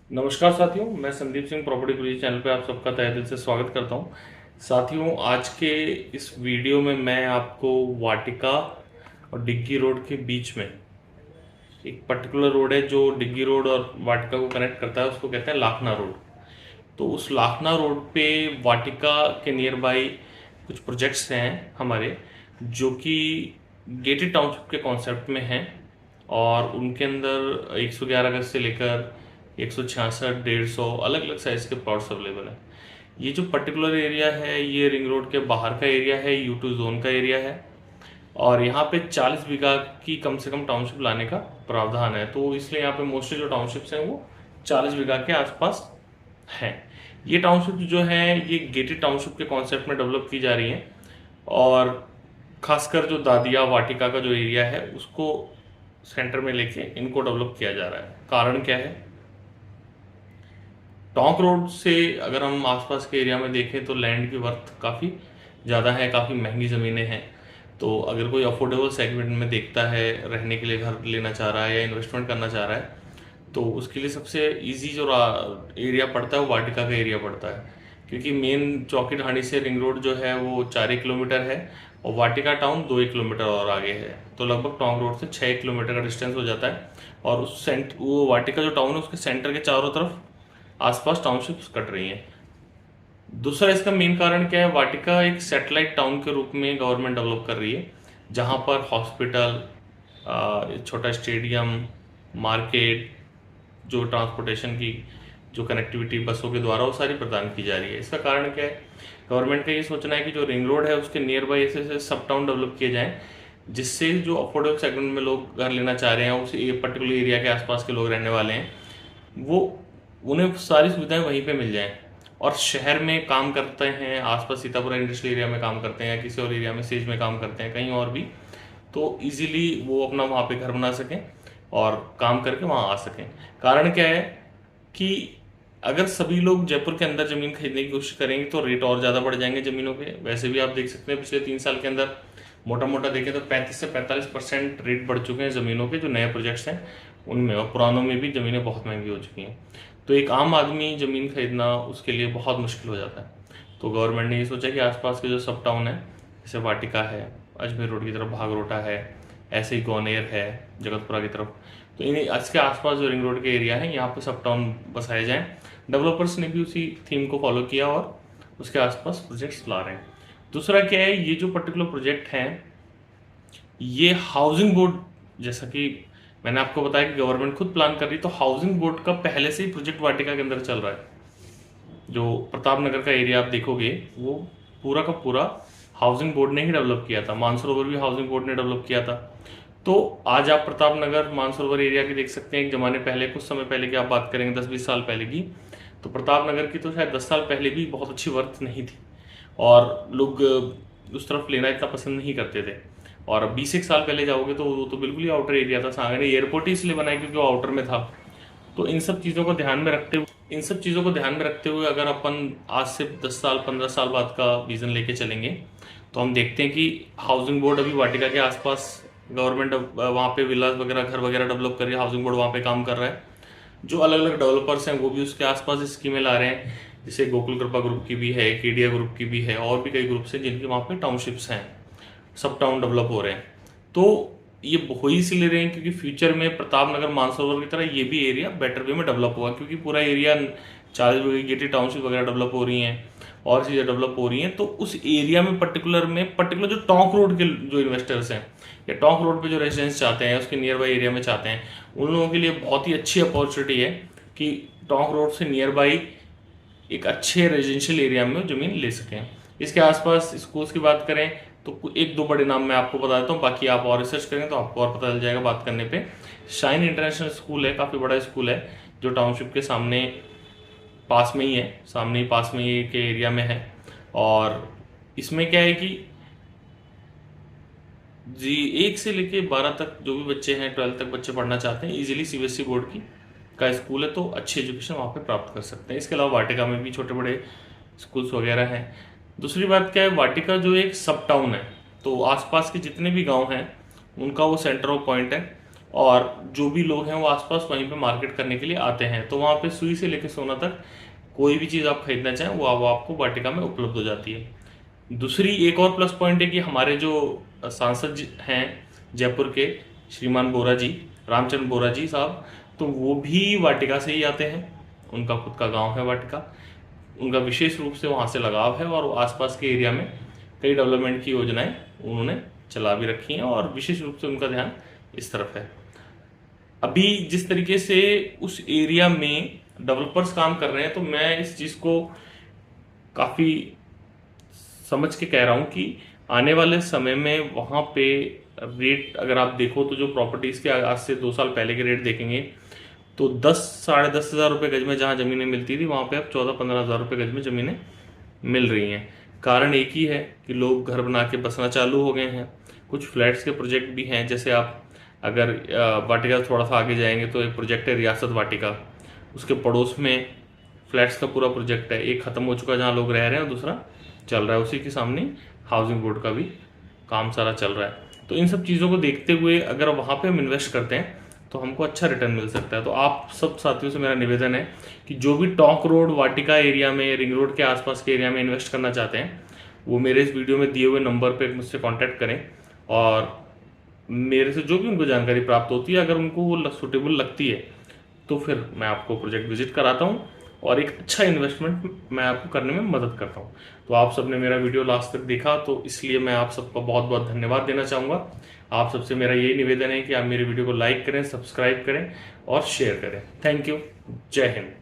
नमस्कार साथियों, मैं संदीप सिंह प्रॉपर्टी गुरुजी चैनल पे आप सबका तहे दिल से स्वागत करता हूं। साथियों, आज के इस वीडियो में मैं आपको वाटिका और डिग्गी रोड के बीच में एक पर्टिकुलर रोड है जो डिग्गी रोड और वाटिका को कनेक्ट करता है, उसको कहते हैं लाखना रोड। तो उस लाखना रोड पे वाटिका के नियर बाई कुछ प्रोजेक्ट्स हैं हमारे, जो कि गेटेड टाउनशिप के कॉन्सेप्ट में हैं और उनके अंदर 111 गज से लेकर 166, 150 अलग अलग साइज के प्लॉट्स अवेलेबल हैं। ये जो पर्टिकुलर एरिया है ये रिंग रोड के बाहर का एरिया है, U2 जोन का एरिया है और यहाँ पे 40 बीघा की कम से कम टाउनशिप लाने का प्रावधान है। तो इसलिए यहाँ पे मोस्टली जो टाउनशिप्स हैं वो 40 बीघा के आसपास हैं। ये टाउनशिप जो है ये गेटेड टाउनशिप के कॉन्सेप्ट में डेवलप की जा रही हैं और खासकर जो दादिया वाटिका का जो एरिया है उसको सेंटर में लेके इनको डेवलप किया जा रहा है। कारण क्या है? टोंक रोड से अगर हम आसपास के एरिया में देखें तो लैंड की वर्थ काफ़ी ज़्यादा है, काफ़ी महंगी ज़मीनें हैं। तो अगर कोई अफोर्डेबल सेगमेंट में देखता है, रहने के लिए घर लेना चाह रहा है या इन्वेस्टमेंट करना चाह रहा है, तो उसके लिए सबसे इजी जो एरिया पड़ता है वो वाटिका का एरिया पड़ता है। क्योंकि मेन चौकी ढाणी से रिंग रोड जो है वो 4 किलोमीटर है और वाटिका टाउन 2 किलोमीटर और आगे है। तो लगभग टोंक रोड से 6 किलोमीटर का डिस्टेंस हो जाता है और वो वाटिका जो टाउन है उसके सेंटर के चारों तरफ आसपास टाउनशिप्स कट रही हैं। दूसरा इसका मेन कारण क्या है? वाटिका एक सैटेलाइट टाउन के रूप में गवर्नमेंट डेवलप कर रही है, जहां पर हॉस्पिटल, छोटा स्टेडियम, मार्केट, जो ट्रांसपोर्टेशन की जो कनेक्टिविटी बसों के द्वारा वो सारी प्रदान की जा रही है। इसका कारण क्या है? गवर्नमेंट का ये सोचना है कि जो रिंग रोड है उसके नियर बाई ऐसे सब टाउन डेवलप किए जाएं, जिससे जो अफोर्डेबल सेगमेंट में लोग घर लेना चाह रहे हैं, उस पर्टिकुलर एरिया के आसपास के लोग रहने वाले हैं, वो उन्हें सारी सुविधाएं वहीं पे मिल जाएं। और शहर में काम करते हैं, आसपास सीतापुरा इंडस्ट्रियल एरिया में काम करते हैं या किसी और एरिया में सेज में काम करते हैं, कहीं और भी, तो इजीली वो अपना वहाँ पे घर बना सकें और काम करके वहाँ आ सकें। कारण क्या है कि अगर सभी लोग जयपुर के अंदर ज़मीन खरीदने की कोशिश करेंगे तो रेट और ज़्यादा बढ़ जाएंगे ज़मीनों के। वैसे भी आप देख सकते हैं पिछले 3 साल के अंदर मोटा मोटा देखें तो 35 से 45% रेट बढ़ चुके हैं ज़मीनों के, जो नए प्रोजेक्ट्स हैं उनमें, और पुरानों में भी ज़मीनें बहुत महंगी हो चुकी हैं। तो एक आम आदमी ज़मीन खरीदना उसके लिए बहुत मुश्किल हो जाता है। तो गवर्नमेंट ने ये सोचा कि आसपास के जो सब टाउन है, जैसे वाटिका है, अजमेर रोड की तरफ भागरोटा है, ऐसे ही ग्वानियर है जगतपुरा की तरफ, तो इन इसके आसपास जो रिंग रोड के एरिया है यहाँ पे सब टाउन बसाए जाएं। डेवलपर्स ने भी उसी थीम को फॉलो किया और उसके आसपास प्रोजेक्ट्स ला रहे हैं। दूसरा क्या है, ये जो पर्टिकुलर प्रोजेक्ट हैं ये हाउसिंग बोर्ड, जैसा कि मैंने आपको बताया कि गवर्नमेंट खुद प्लान कर रही, तो हाउसिंग बोर्ड का पहले से ही प्रोजेक्ट वाटिका के अंदर चल रहा है। जो प्रताप नगर का एरिया आप देखोगे वो पूरा का पूरा हाउसिंग बोर्ड ने ही डेवलप किया था। मानसरोवर भी हाउसिंग बोर्ड ने डेवलप किया था। तो आज आप प्रताप नगर मानसरोवर एरिया की देख सकते हैं। एक जमाने पहले, कुछ समय पहले की आप बात करेंगे, 10-20 साल पहले की, तो प्रताप नगर की तो शायद 10 साल पहले भी बहुत अच्छी वर्थ नहीं थी और लोग उस तरफ लेना इतना पसंद नहीं करते थे। और अब 20 एक साल पहले जाओगे तो वो तो बिल्कुल ही आउटर एरिया था। सांगने एयरपोर्ट ही इसलिए बनाया क्योंकि वो आउटर में था। तो इन सब चीज़ों को ध्यान में रखते हुए अगर अपन आज से 10 साल 15 साल बाद का विज़न लेके चलेंगे तो हम देखते हैं कि हाउसिंग बोर्ड अभी वाटिका के आसपास, गवर्नमेंट वहाँ पे विलास वगैरह, घर वगैरह डेवलप कर रही है, हाउसिंग बोर्ड वहाँ पे काम कर रहा है। जो अलग अलग डेवलपर्स हैं वो भी उसके आसपास स्कीमें ला रहे हैं, जैसे गोकुल कृपा ग्रुप की भी है, केडिया ग्रुप की भी है, और भी कई ग्रुप्स हैं जिनके वहाँ पे टाउनशिप्स हैं, सब टाउन डेवलप हो रहे हैं। तो ये हो ही इसलिए रहे हैं क्योंकि फ्यूचर में प्रताप नगर मानसरोवर की तरह ये भी एरिया बेटर वे में डेवलप होगा, क्योंकि पूरा एरिया 40 टाउनशिप वगैरह डेवलप हो रही हैं और चीज़ें डेवलप हो रही हैं। तो उस एरिया में पर्टिकुलर जो टोंक रोड के जो इन्वेस्टर्स हैं या टोंक रोड पे जो रेजिडेंस चाहते हैं, उसके नियर बाई एरिया में चाहते हैं, उन लोगों के लिए बहुत ही अच्छी अपॉर्चुनिटी है कि टोंक रोड से नियर बाई एक अच्छे रेजिडेंशियल एरिया में ज़मीन ले सकें। इसके आसपास स्कूल्स की बात करें तो एक दो बड़े नाम मैं आपको बता देता हूँ, बाकी आप और रिसर्च करेंगे तो आपको और पता चल जाएगा बात करने पे। शाइन इंटरनेशनल स्कूल है, काफ़ी बड़ा स्कूल है, जो टाउनशिप के सामने पास में ही है, सामने ही पास में ही के एरिया में है। और इसमें क्या है कि जी 1 से लेके 12 तक जो भी बच्चे हैं, 12 तक बच्चे पढ़ना चाहते हैं, इजीली CBSE बोर्ड की का स्कूल है, तो अच्छी एजुकेशन वहाँ पे प्राप्त कर सकते हैं। इसके अलावा वाटिका में भी छोटे बड़े स्कूल्स वगैरह हैं। दूसरी बात क्या है, वाटिका जो एक सब टाउन है, तो आसपास के जितने भी गांव हैं उनका वो सेंटर ऑफ पॉइंट है और जो भी लोग हैं वो आसपास वहीं पे मार्केट करने के लिए आते हैं। तो वहाँ पे सुई से लेकर सोना तक कोई भी चीज़ आप खरीदना चाहें वो आपको वाटिका में उपलब्ध हो जाती है। दूसरी एक और प्लस पॉइंट है कि हमारे जो हैं जयपुर के, श्रीमान बोरा जी, रामचंद्र बोरा जी साहब, तो वो भी वाटिका से ही आते हैं। उनका खुद का गांव है वाटिका, उनका विशेष रूप से वहाँ से लगाव है और आसपास के एरिया में कई डेवलपमेंट की योजनाएं उन्होंने चला भी रखी हैं और विशेष रूप से उनका ध्यान इस तरफ है। अभी जिस तरीके से उस एरिया में डेवलपर्स काम कर रहे हैं, तो मैं इस चीज़ को काफ़ी समझ के कह रहा हूँ कि आने वाले समय में वहाँ पे रेट अगर आप देखो तो जो प्रॉपर्टीज़ के आज से 2 साल पहले के रेट देखेंगे तो 10 साढ़े 10 हज़ार रुपये गज में जहाँ ज़मीनें मिलती थी वहाँ पे अब 14-15 हज़ार रुपये गज में ज़मीनें मिल रही हैं। कारण एक ही है कि लोग घर बना के बसना चालू हो गए हैं। कुछ फ्लैट्स के प्रोजेक्ट भी हैं, जैसे आप अगर वाटिका थोड़ा सा आगे जाएंगे तो एक प्रोजेक्ट है रियासत वाटिका, उसके पड़ोस में फ्लैट्स का पूरा प्रोजेक्ट है। एक ख़त्म हो चुका है जहाँ लोग रह रहे हैं और दूसरा चल रहा है, उसी के सामने हाउसिंग बोर्ड का भी काम सारा चल रहा है। तो इन सब चीज़ों को देखते हुए अगर वहाँ पे हम इन्वेस्ट करते हैं तो हमको अच्छा रिटर्न मिल सकता है। तो आप सब साथियों से मेरा निवेदन है कि जो भी टोंक रोड वाटिका एरिया में, रिंग रोड के आसपास के एरिया में इन्वेस्ट करना चाहते हैं वो मेरे इस वीडियो में दिए हुए नंबर पर मुझसे कॉन्टैक्ट करें और मेरे से जो भी उनको जानकारी प्राप्त होती है अगर उनको वो सूटेबल लगती है तो फिर मैं आपको प्रोजेक्ट विजिट कराता हूँ और एक अच्छा इन्वेस्टमेंट मैं आपको करने में मदद करता हूँ। तो आप सबने मेरा वीडियो लास्ट तक देखा तो इसलिए मैं आप सबका बहुत बहुत धन्यवाद देना चाहूँगा। आप सबसे मेरा यही निवेदन है कि आप मेरे वीडियो को लाइक करें, सब्सक्राइब करें और शेयर करें। Thank you. जय हिंद।